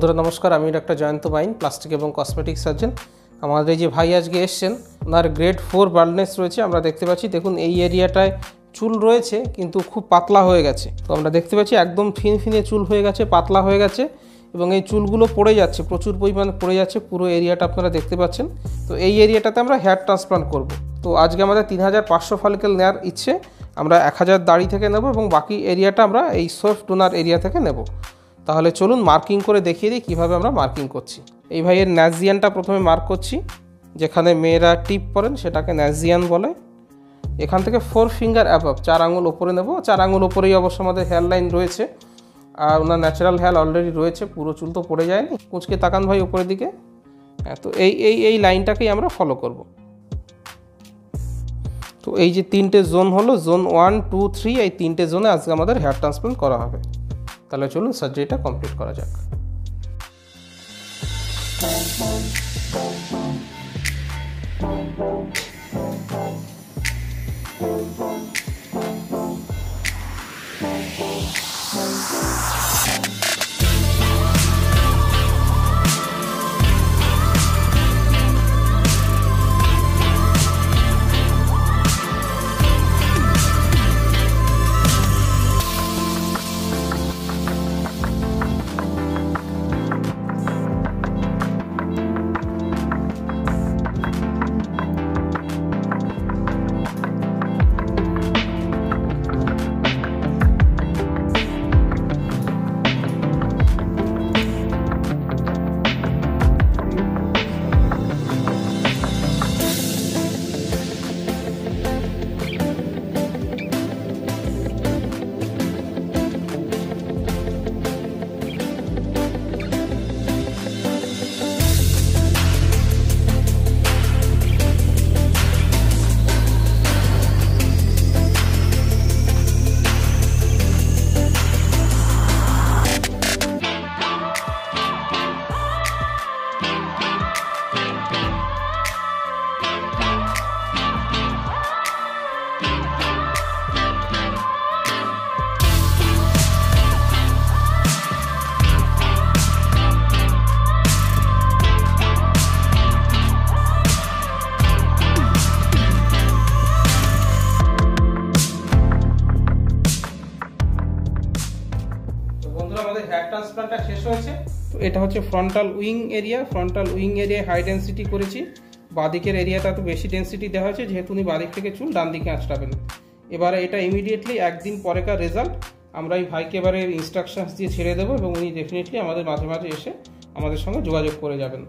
বন্ধুরা নমস্কার, আমি ডাক্তার জয়ন্ত বাইন, প্লাস্টিক এবং কসমেটিক সার্জন। আমাদের এই যে ভাই আজকে এসছেন, ওনার গ্রেড 4 বাল্ডনেস রয়েছে। আমরা দেখতে পাচ্ছি, দেখুন এই এরিয়াটায় চুল রয়েছে কিন্তু খুব পাতলা হয়ে গেছে। তো আমরা দেখতে পাচ্ছি একদম ফিনফিনে চুল হয়ে গেছে, পাতলা হয়ে গেছে এবং এই চুলগুলো পড়ে যাচ্ছে, প্রচুর পরিমাণে পড়ে যাচ্ছে। পুরো এরিয়াটা আপনারা দেখতে পাচ্ছেন। তো এই এরিয়াটাতে আমরা হেয়ার ট্রান্সপ্লান্ট করব। তো আজকে আমাদের 3500 ফলিকেল নেওয়ার ইচ্ছে। আমরা 1000 দাড়ি থেকে নেব এবং বাকি এরিয়াটা আমরা এই সোফট ডোনার এরিয়া থেকে নেব। তাহলে চলুন মার্কিং করে দেখিয়ে দিই কীভাবে আমরা মার্কিং করছি। এই ভাইয়ের ন্যাজিয়ানটা প্রথমে মার্ক করছি, যেখানে মেয়েরা টিপ পরেন সেটাকে ন্যাজিয়ান বলে। এখান থেকে 4 ফিঙ্গার অ্যাবভ, 4 আঙুল ওপরে নেব। 4 আঙুল ওপরেই অবশ্য আমাদের হেয়ার লাইন রয়েছে, আর ওনার ন্যাচারাল হেয়ার অলরেডি রয়েছে, পুরো চুল তো পড়ে যায়নি। কুঁচকে তাকান ভাই উপরের দিকে। হ্যাঁ, তো এই লাইনটাকেই আমরা ফলো করব। তো এই যে 3টে জোন হলো, জোন 1, 2, 3, এই 3টে জোনে আজকে আমাদের হেয়ার ট্রান্সপ্লান্ট করা হবে। তাহলে চলুন সার্জারিটা কমপ্লিট করা যাক। আমাদের হেয়ার ট্রান্সপ্লান্টটা শেষ হয়েছে। তো এটা হচ্ছে frontal wing area. Frontal wing এরিয়ায় হাই ডেন্সিটি করেছি, বাঁদিকের এরিয়াটা তো বেশি ডেন্সিটি দেওয়া হয়েছে, যেহেতু উনি বাঁদিক থেকে চুল ডান দিকে আঁচড়াবেন। এবারে এটা ইমিডিয়েটলি একদিন পরেকার রেজাল্ট। আমরা এই ভাইকে এবারে ইনস্ট্রাকশনস দিয়ে ছেড়ে দেবো এবং উনি ডেফিনেটলি আমাদের মাঝে মাঝে এসে আমাদের সঙ্গে যোগাযোগ করে যাবেন।